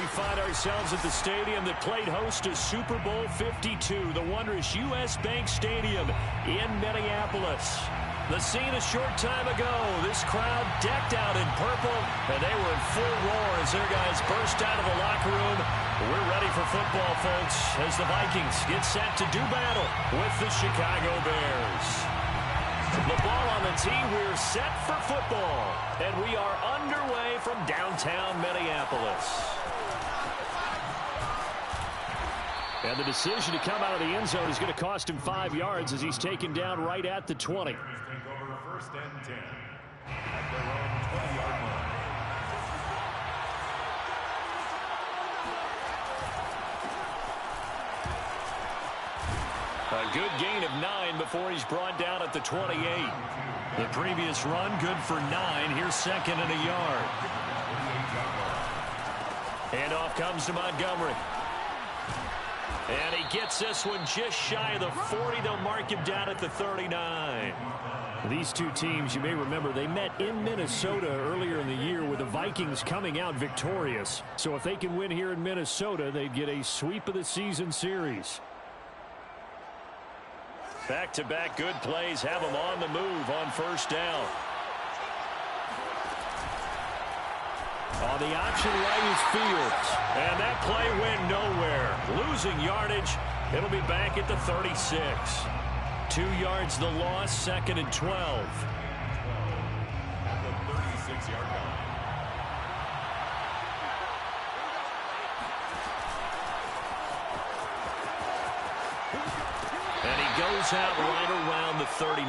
find ourselves at the stadium that played host to Super Bowl 52, the wondrous U.S. Bank Stadium in Minneapolis. The scene a short time ago, this crowd decked out in purple, and they were in full roar as their guys burst out of the locker room. We're ready for football, folks, as the Vikings get set to do battle with the Chicago Bears. The ball on the tee, we're set for football, and we are underway from downtown Minneapolis. And the decision to come out of the end zone is going to cost him 5 yards as he's taken down right at the 20. Take over first and 10 at their own 20-yard line. A good gain of 9 before he's brought down at the 28. The previous run good for 9. Here's second and a yard. And off comes to Montgomery. And he gets this one just shy of the 40. They'll mark him down at the 39. These two teams, you may remember, they met in Minnesota earlier in the year with the Vikings coming out victorious. So if they can win here in Minnesota, they'd get a sweep of the season series. Back-to-back good plays have them on the move on first down. On the option right is Fields. And that play went nowhere. Losing yardage. It'll be back at the 36. 2 yards the loss, second and 12. At the 36-yard line. And he goes out right around the 39.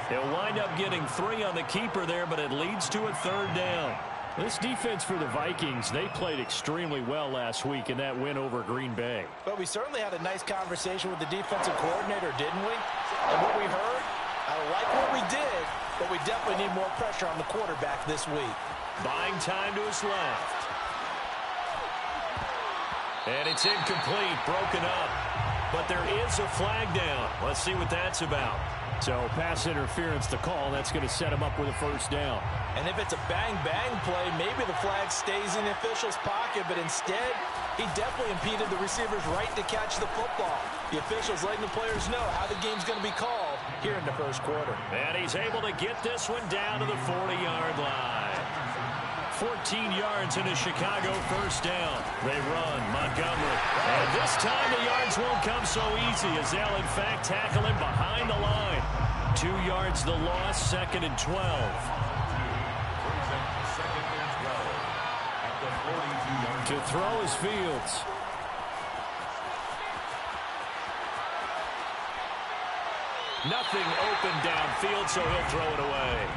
He'll wind up getting 3 on the keeper there, but it leads to a third down. This defense for the Vikings, they played extremely well last week in that win over Green Bay. But we certainly had a nice conversation with the defensive coordinator, didn't we? And what we heard, I like what we did, but we definitely need more pressure on the quarterback this week. Buying time to his left. And it's incomplete, broken up. But there is a flag down. Let's see what that's about. So pass interference the call. That's going to set him up with a first down. And if it's a bang-bang play, maybe the flag stays in the official's pocket, but instead, he definitely impeded the receiver's right to catch the football. The official's letting the players know how the game's going to be called here in the first quarter. And he's able to get this one down to the 40-yard line. 14 yards in a Chicago first down. They run Montgomery. And this time the yards won't come so easy as they'll, in fact, tackle him behind the line. 2 yards the loss, second and 12. To throw is Fields. Nothing open downfield, so he'll throw it away.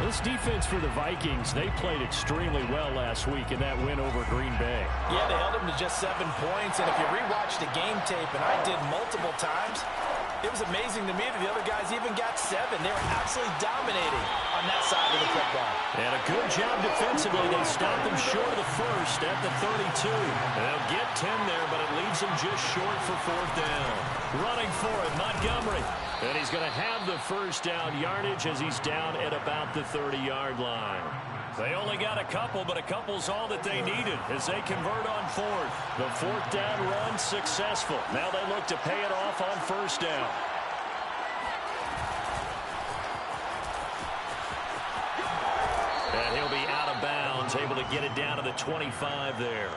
This defense for the Vikings, they played extremely well last week in that win over Green Bay. Yeah, they held them to just 7 points, and if you rewatch the game tape, and I did multiple times, it was amazing to me that the other guys even got 7. They were absolutely dominating on that side of the football. And a good job defensively. They stopped them short of the first at the 32. They'll get 10 there, but it leaves them just short for fourth down. Running for it, Montgomery. And he's going to have the first down yardage as he's down at about the 30-yard line. They only got a couple, but a couple's all that they needed as they convert on fourth. The fourth down run successful. Now they look to pay it off on first down. And he'll be out of bounds, able to get it down to the 25 there.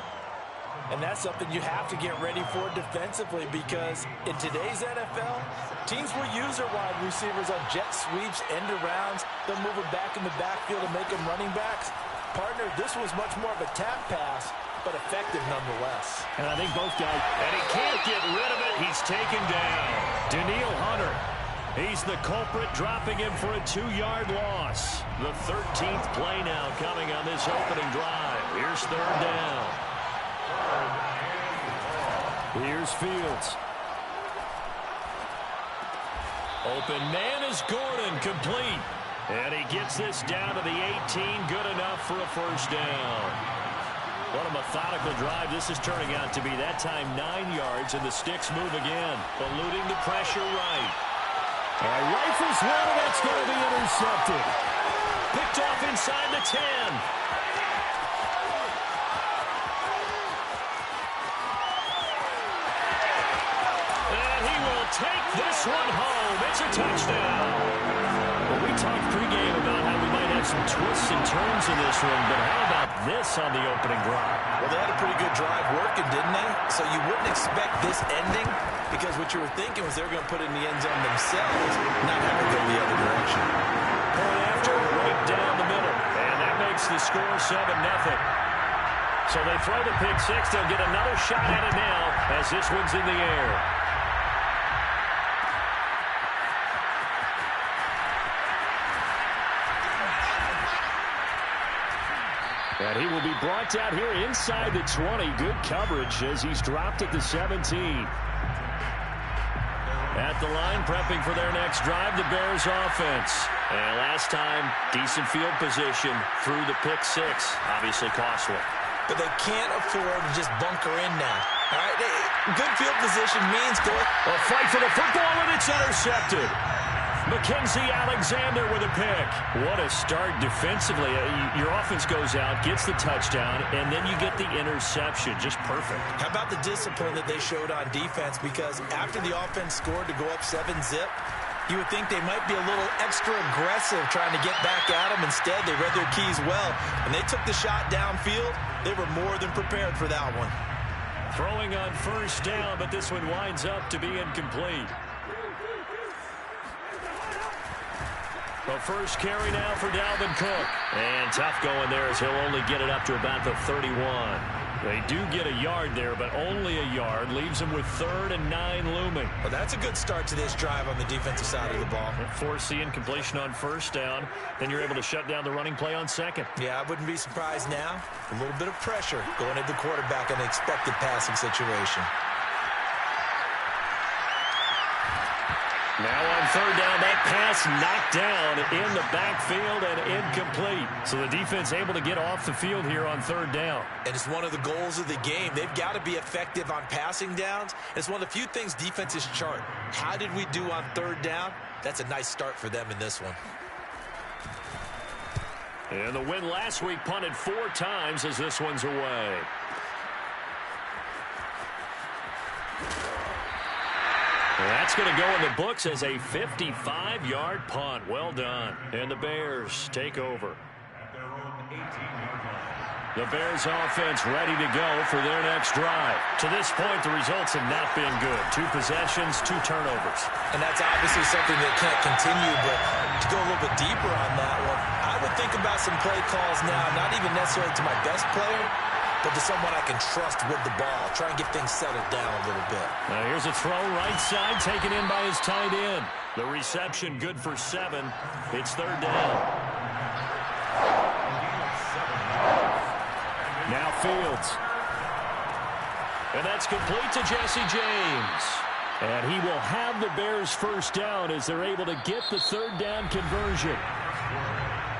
And that's something you have to get ready for defensively because in today's NFL, teams will use their wide receivers on jet sweeps, end arounds. They'll move them back in the backfield and make them running backs. Partner, this was much more of a tap pass, but effective nonetheless. And I think both guys, and he can't get rid of it. He's taken down. Danielle Hunter. He's the culprit, dropping him for a 2-yard loss. The 13th play now coming on this opening drive. Here's third down. Here's Fields. Open man is Gordon, complete. And he gets this down to the 18, good enough for a first down. What a methodical drive this is turning out to be. That time 9 yards, and the sticks move again, eluding the pressure right. Rifles one, and that's going to be intercepted. Picked off inside the 10. take this one home. It's a touchdown. Well, we talked pregame about how we might have some twists and turns in this one, but how about this on the opening drive? Well, they had a pretty good drive working, didn't they? So you wouldn't expect this ending, because what you were thinking was they were going to put it in the end zone themselves, not have to go the other direction. Point after, right down the middle. And that makes the score 7-0. So they throw the pick six. They'll get another shot at it now as this one's in the air. And he will be brought down here inside the 20. Good coverage as he's dropped at the 17. At the line, prepping for their next drive, the Bears offense. And last time, decent field position through the pick six. Obviously costly. But they can't afford to just bunker in now. All right, good field position means go. A fight for the football, and it's intercepted. Mackenzie Alexander with a pick. What a start defensively. Your offense goes out, gets the touchdown, and then you get the interception. Just perfect. How about the discipline that they showed on defense? Because after the offense scored to go up 7-zip, you would think they might be a little extra aggressive trying to get back at them. Instead, they read their keys well. When they took the shot downfield, they were more than prepared for that one. Throwing on first down, but this one winds up to be incomplete. The first carry now for Dalvin Cook. And tough going there as he'll only get it up to about the 31. They do get a yard there, but only a yard. Leaves them with 3rd and 9 looming. Well, that's a good start to this drive on the defensive side of the ball. Force the incompletion on first down. Then you're able to shut down the running play on second. Yeah, I wouldn't be surprised now. A little bit of pressure going into the quarterback in an expected passing situation. Now on third down, that pass knocked down in the backfield and incomplete. So the defense able to get off the field here on third down. And it's one of the goals of the game. They've got to be effective on passing downs. It's one of the few things defenses chart. How did we do on third down? That's a nice start for them in this one. And the win last week punted 4 times as this one's away. That's going to go in the books as a 55-yard punt. Well done. And the Bears take over. The Bears offense ready to go for their next drive. To this point, the results have not been good. 2 possessions, 2 turnovers. And that's obviously something that can't continue, but to go a little bit deeper on that one, I would think about some play calls now, not even necessarily to my best player, but to someone I can trust with the ball. Try and get things settled down a little bit. Now here's a throw right side taken in by his tight end. The reception good for 7. It's third down. Now Fields. And that's complete to Jesse James. And he will have the Bears first down as they're able to get the third down conversion.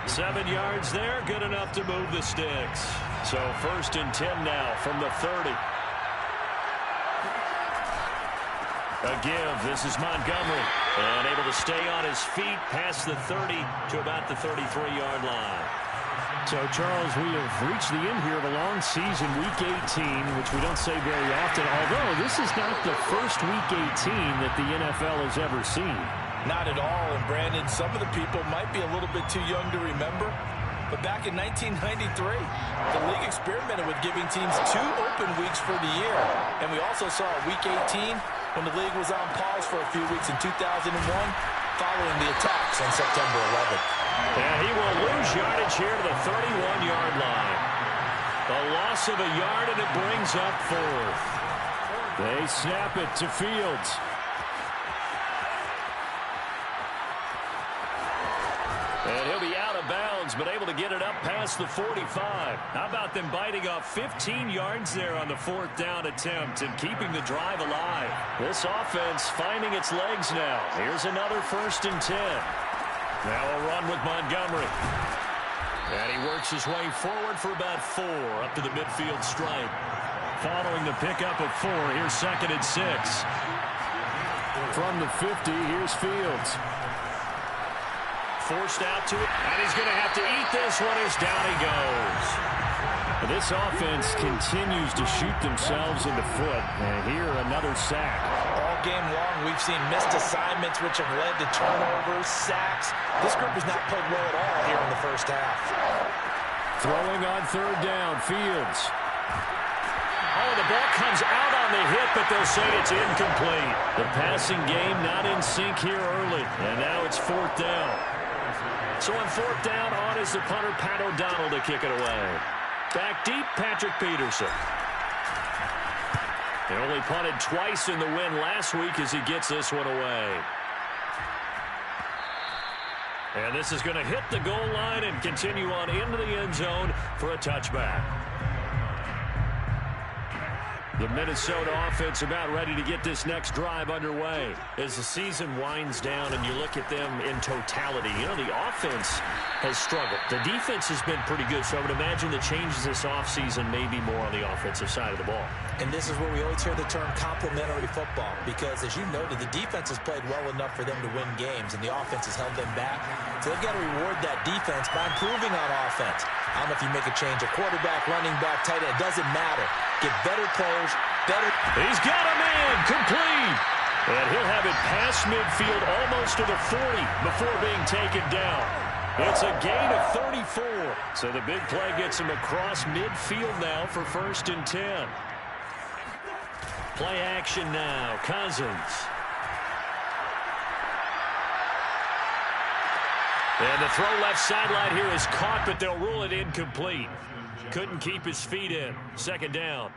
7 yards there, good enough to move the sticks. So 1st and 10 now from the 30. A give. This is Montgomery. And able to stay on his feet past the 30 to about the 33-yard line. So, Charles, we have reached the end here of a long season, Week 18, which we don't say very often, although this is not the first Week 18 that the NFL has ever seen. Not at all. And, Brandon, some of the people might be a little bit too young to remember. But back in 1993, the league experimented with giving teams 2 open weeks for the year. And we also saw Week 18 when the league was on pause for a few weeks in 2001 following the attacks on September 11th. And he will lose yardage here to the 31-yard line. A loss of a yard, and it brings up 4th. They snap it to Fields. And he'll be out of bounds, but able to get it up past the 45. How about them biting off 15 yards there on the 4th down attempt and keeping the drive alive? This offense finding its legs now. Here's another 1st and 10. Now a run with Montgomery. And he works his way forward for about 4 up to the midfield stripe. Following the pickup of 4, here's 2nd and 6. From the 50, here's Fields. Forced out to it, and he's going to have to eat this one as down he goes. This offense continues to shoot themselves in the foot, and here another sack. All game long, we've seen missed assignments, which have led to turnovers, sacks. This group has not played well at all here in the first half. Throwing on third down, Fields. Oh, the ball comes out on the hit, but they'll say it's incomplete. The passing game not in sync here early, and now it's fourth down. So on fourth down, on is the punter, Pat O'Donnell, to kick it away. Back deep, Patrick Peterson. They only punted twice in the win last week as he gets this one away. And this is going to hit the goal line and continue on into the end zone for a touchback. The Minnesota offense about ready to get this next drive underway. As the season winds down and you look at them in totality, you know, the offense has struggled. The defense has been pretty good, so I would imagine the changes this offseason may be more on the offensive side of the ball. And this is where we always hear the term complementary football, because as you noted, the defense has played well enough for them to win games, and the offense has held them back. So they've got to reward that defense by improving on offense. I don't know if you make a change, a quarterback, running back, tight end, it doesn't matter. Get better players, better. He's got him in, complete. And he'll have it past midfield almost to the 40 before being taken down. It's a gain of 34. So the big play gets him across midfield now for 1st and 10. Play action now, Cousins. And the throw left sideline here is caught, but they'll rule it incomplete. Couldn't keep his feet in. 2nd down.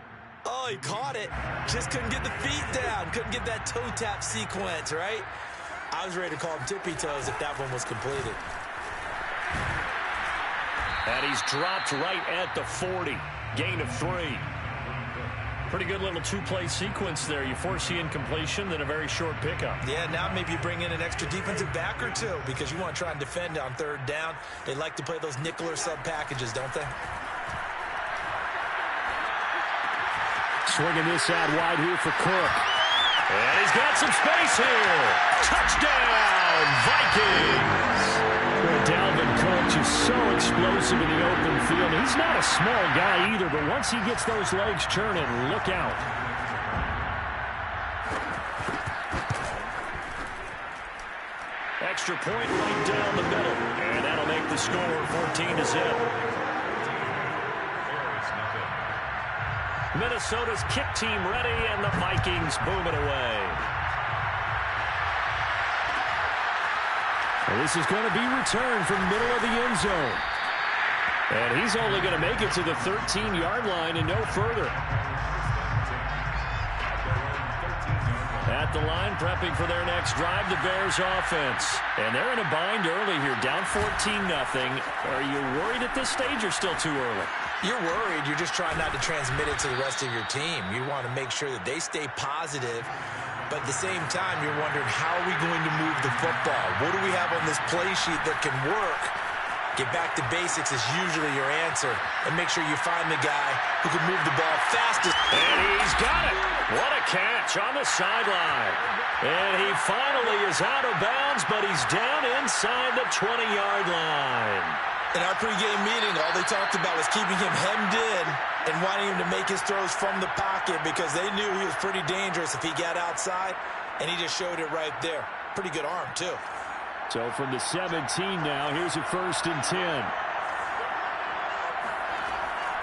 Oh, he caught it. Just couldn't get the feet down. Couldn't get that toe tap sequence, right? I was ready to call him tippy toes if that one was completed. And he's dropped right at the 40. Gain of 3. Pretty good little two-play sequence there. You force the incompletion, then a very short pickup. Yeah, now maybe you bring in an extra defensive back or two because you want to try and defend on 3rd down. They like to play those nickel or sub packages, don't they? Swinging this out wide here for Cook. And he's got some space here. Touchdown, Vikings. Dalvin Cook just so explosive in the open field. He's not a small guy either, but once he gets those legs churning, look out. Extra point right down the middle. And that'll make the score 14-0. Minnesota's kick team ready, and the Vikings boom it away. Well, this is going to be returned from middle of the end zone. And he's only going to make it to the 13-yard line and no further. At the line, prepping for their next drive, the Bears offense. And they're in a bind early here, down 14-0. Are you worried at this stage or still too early? You're worried. You're just trying not to transmit it to the rest of your team. You want to make sure that they stay positive, but at the same time, you're wondering, how are we going to move the football? What do we have on this play sheet that can work? Get back to basics is usually your answer, and make sure you find the guy who can move the ball fastest. And he's got it. What a catch on the sideline. And he finally is out of bounds, but he's down inside the 20-yard line. In our pregame meeting, all they talked about was keeping him hemmed in and wanting him to make his throws from the pocket because they knew he was pretty dangerous if he got outside, and he just showed it right there. Pretty good arm, too. So from the 17 now, here's a 1st and 10.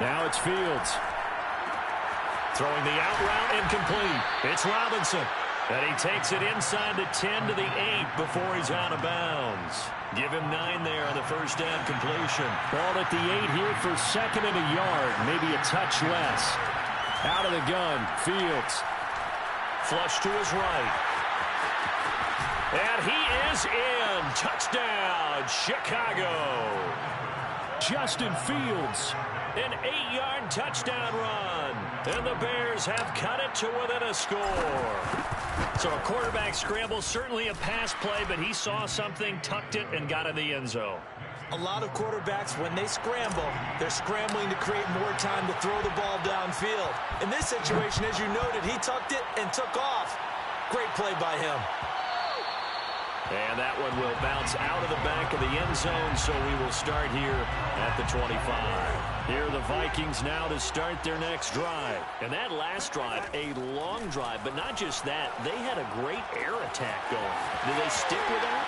Now it's Fields. Throwing the out route incomplete. It's Robinson. And he takes it inside the 10 to the 8 before he's out of bounds. Give him 9 there on the 1st down completion. Ball at the 8 here for 2nd and a yard. Maybe a touch less. Out of the gun, Fields. Flush to his right. And he is in. Touchdown, Chicago. Justin Fields, an 8-yard touchdown run. And the Bears have cut it to within a score. So a quarterback scramble, certainly a pass play, but he saw something, tucked it, and got in the end zone. A lot of quarterbacks, when they scramble, they're scrambling to create more time to throw the ball downfield. In this situation, as you noted, he tucked it and took off. Great play by him. And that one will bounce out of the back of the end zone, so we will start here at the 25. Here are the Vikings now to start their next drive. And that last drive, a long drive, but not just that. They had a great air attack going. Do they stick with that?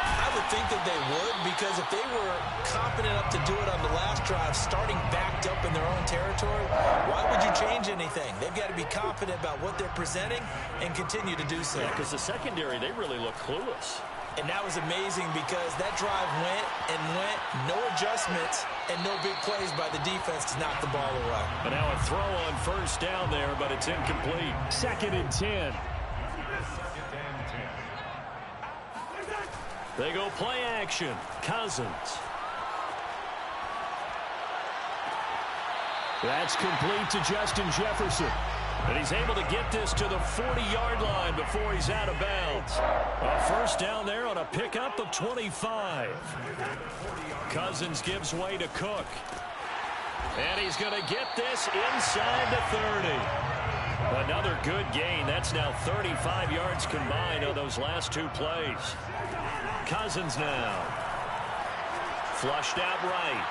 I would think that they would, because if they were confident enough to do it on the last drive, starting backed up in their own territory, why would you change anything? They've got to be confident about what they're presenting and continue to do so. Yeah, because the secondary, they really look clueless. And that was amazing because that drive went and went, no adjustments, and no big plays by the defense to knock the ball away. But now a throw on first down there, but it's incomplete. 2nd and 10. They go play action. Cousins. That's complete to Justin Jefferson. And he's able to get this to the 40-yard line before he's out of bounds. A first down there on a pickup of 25. Cousins gives way to Cook. And he's going to get this inside the 30. Another good gain. That's now 35 yards combined on those last two plays. Cousins now. Flushed out right.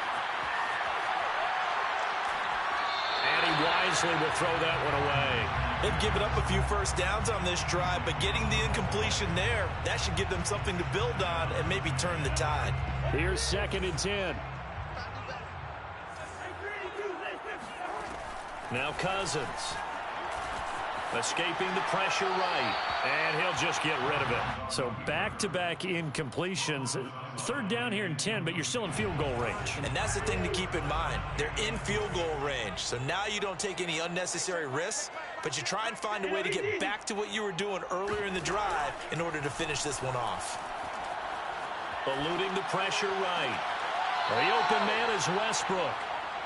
And he wisely will throw that one away. They've given up a few first downs on this drive, but getting the incompletion there, that should give them something to build on and maybe turn the tide. Here's 2nd and 10. Now Cousins. Escaping the pressure right. And he'll just get rid of it. So back-to-back incompletions. 3rd down here and 10, but you're still in field goal range. And that's the thing to keep in mind. They're in field goal range. So now you don't take any unnecessary risks, but you try and find a way to get back to what you were doing earlier in the drive in order to finish this one off. Eluding the pressure right. The open man is Westbrook.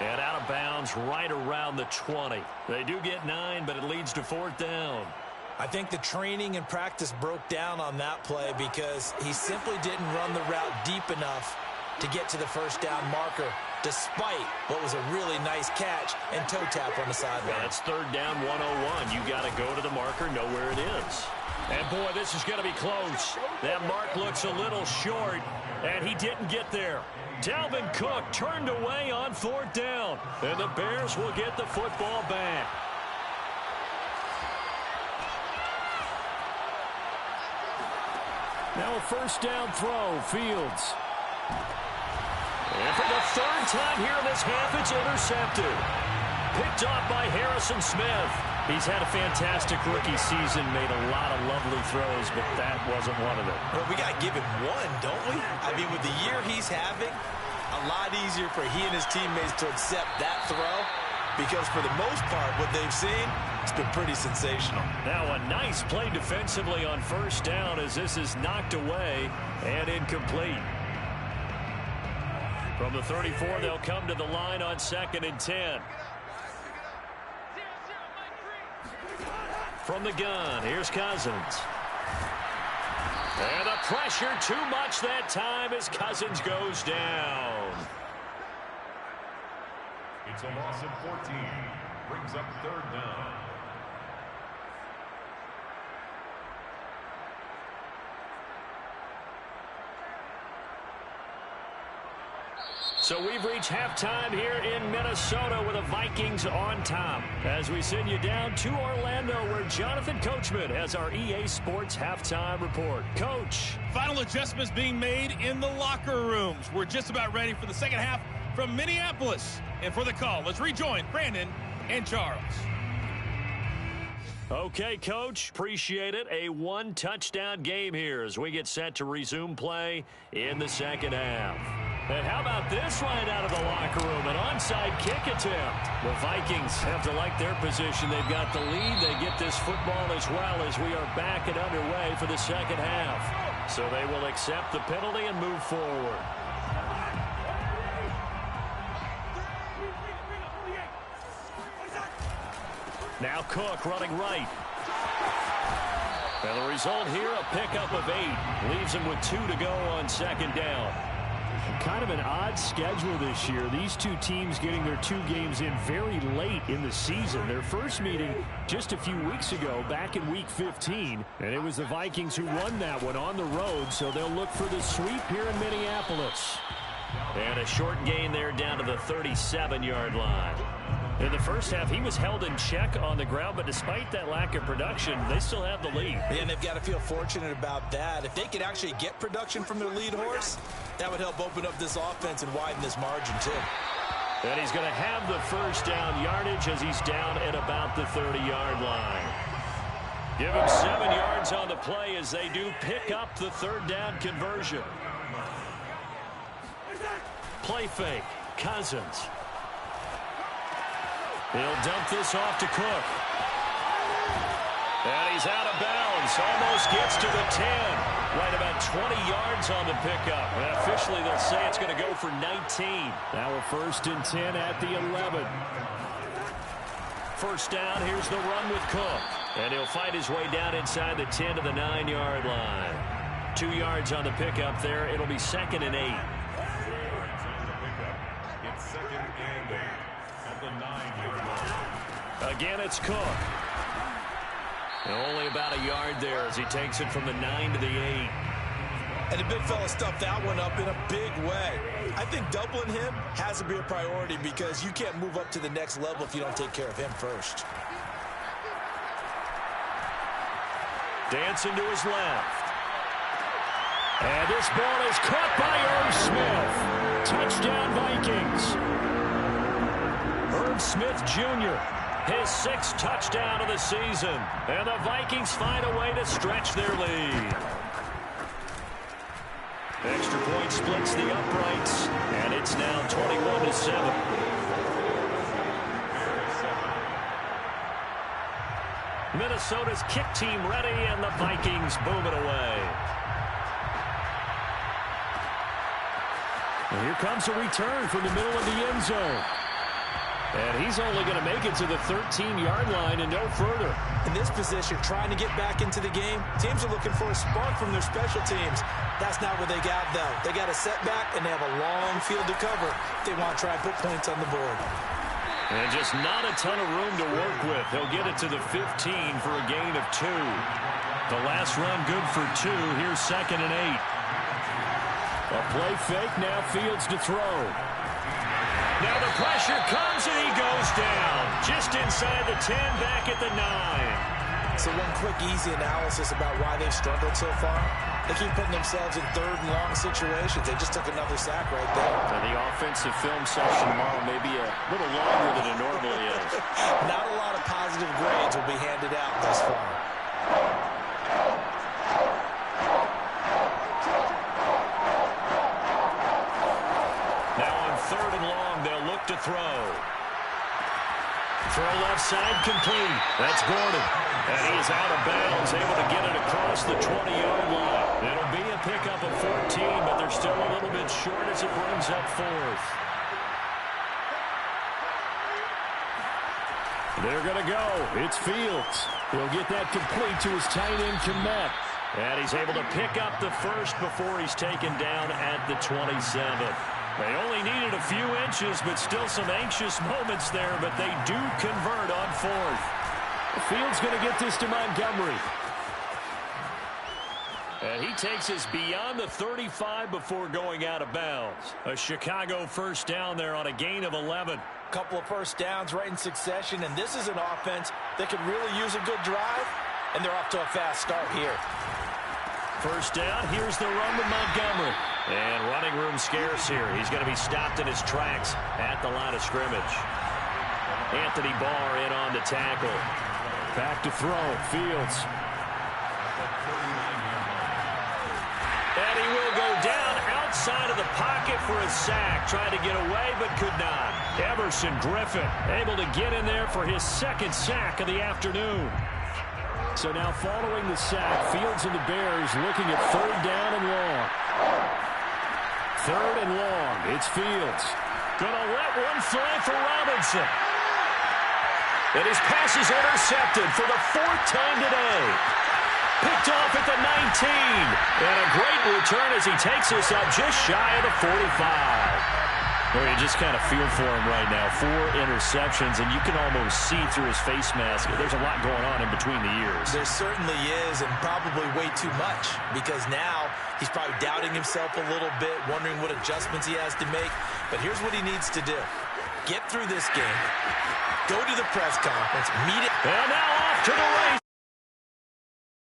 And out of bounds right around the 20. They do get 9, but it leads to 4th down. I think the training and practice broke down on that play because he simply didn't run the route deep enough to get to the first down marker, despite what was a really nice catch and toe tap on the sideline. Yeah, that's 3rd down 101. You got to go to the marker, know where it is. And, boy, this is going to be close. That mark looks a little short, and he didn't get there. Dalvin Cook turned away on 4th down, and the Bears will get the football back. Now a first down throw, Fields. And for the 3rd time here in this half, it's intercepted. Picked off by Harrison Smith. He's had a fantastic rookie season, made a lot of lovely throws, but that wasn't one of them. Well, we got to give him one, don't we? I mean, with the year he's having, a lot easier for he and his teammates to accept that throw because for the most part, what they've seen, it's been pretty sensational. Now a nice play defensively on first down as this is knocked away and incomplete. From the 34, they'll come to the line on 2nd and 10. From the gun, here's Cousins. And the pressure too much that time as Cousins goes down. It's a loss of 14. Brings up 3rd down. So we've reached halftime here in Minnesota with the Vikings on top. As we send you down to Orlando where Jonathan Coachman has our EA Sports halftime report. Coach. Final adjustments being made in the locker rooms. We're just about ready for the second half from Minneapolis. And for the call, let's rejoin Brandon and Charles. Okay, Coach. Appreciate it. A one-touchdown game here as we get set to resume play in the second half. And how about this right out of the locker room? An onside kick attempt. The Vikings have to like their position. They've got the lead. They get this football as well as we are back and underway for the second half. So they will accept the penalty and move forward. Now Cook running right. And the result here, a pickup of 8. Leaves him with 2 to go on 2nd down. Kind of an odd schedule this year. These two teams getting their 2 games in very late in the season. Their first meeting just a few weeks ago, back in Week 15. And it was the Vikings who won that one on the road, so they'll look for the sweep here in Minneapolis. And a short gain there down to the 37-yard line. In the first half, he was held in check on the ground, but despite that lack of production, they still have the lead. And they've got to feel fortunate about that. If they could actually get production from their lead horse, that would help open up this offense and widen this margin, too. And he's going to have the first down yardage as he's down at about the 30-yard line. Give him 7 yards on the play as they do pick up the third down conversion. Play fake. Cousins. He'll dump this off to Cook. And he's out of bounds. Almost gets to the 10. Right about 20 yards on the pickup. And officially, they'll say it's going to go for 19. Now a 1st and 10 at the 11. First down, here's the run with Cook. And he'll fight his way down inside the 10 to the 9-yard line. 2 yards on the pickup there. It'll be 2nd and 8. It's 2nd and 8 at the 9-yard line. Again, it's Cook. And only about a yard there as he takes it from the 9 to the 8. And the big fella stuffed that one up in a big way. I think doubling him has to be a priority because you can't move up to the next level if you don't take care of him first. Dancing to his left. And this ball is caught by Irv Smith. Touchdown, Vikings. Irv Smith Jr., his 6th touchdown of the season. And the Vikings find a way to stretch their lead. Extra point splits the uprights, and it's now 21-7. Minnesota's kick team ready, and the Vikings boom it away. And here comes a return from the middle of the end zone. And he's only going to make it to the 13-yard line and no further. In this position, trying to get back into the game, teams are looking for a spark from their special teams. That's not what they got, though. They got a setback, and they have a long field to cover if they want to try and put points on the board. And just not a ton of room to work with. He'll get it to the 15 for a gain of 2. The last run good for 2. Here's 2nd and 8. A play fake, now Fields to throw. Now the pressure comes, and he goes down. Just inside the 10, back at the 9. So one quick, easy analysis about why they've struggled so far. They keep putting themselves in 3rd and long situations. They just took another sack right there. And the offensive film session tomorrow may be a little longer than it normally is. Not a lot of positive grades will be handed out thus far. Now on 3rd and long, they'll look to throw. Throw left side complete. That's Gordon. And he is out of bounds, able to get it across the 20-yard line. It'll be a pickup of 14, but they're still a little bit short as it brings up 4th. They're going to go. It's Fields. He'll get that complete to his tight end, Komet. And he's able to pick up the first before he's taken down at the 27. They only needed a few inches, but still some anxious moments there, but they do convert on 4th. Fields going to get this to Montgomery. And he takes us beyond the 35 before going out of bounds. A Chicago first down there on a gain of 11. Couple of first downs right in succession, and this is an offense that could really use a good drive, and they're off to a fast start here. First down, here's the run with Montgomery. And running room scarce here. He's going to be stopped in his tracks at the line of scrimmage. Anthony Barr in on the tackle. Back to throw, Fields. And he will go down outside of the pocket for a sack. Trying to get away, but could not. Everson Griffin able to get in there for his 2nd sack of the afternoon. So now following the sack, Fields and the Bears looking at 3rd down and long. 3rd and long. It's Fields. Gonna let one fly for Robinson. And his pass is intercepted for the 4th time today. Picked off at the 19. And a great return as he takes us up just shy of the 45. Well, you just kind of feel for him right now. 4 interceptions, and you can almost see through his face mask. There's a lot going on in between the ears. There certainly is, and probably way too much, because now he's probably doubting himself a little bit, wondering what adjustments he has to make. But here's what he needs to do. Get through this game. Go to the press conference. Meet it. And now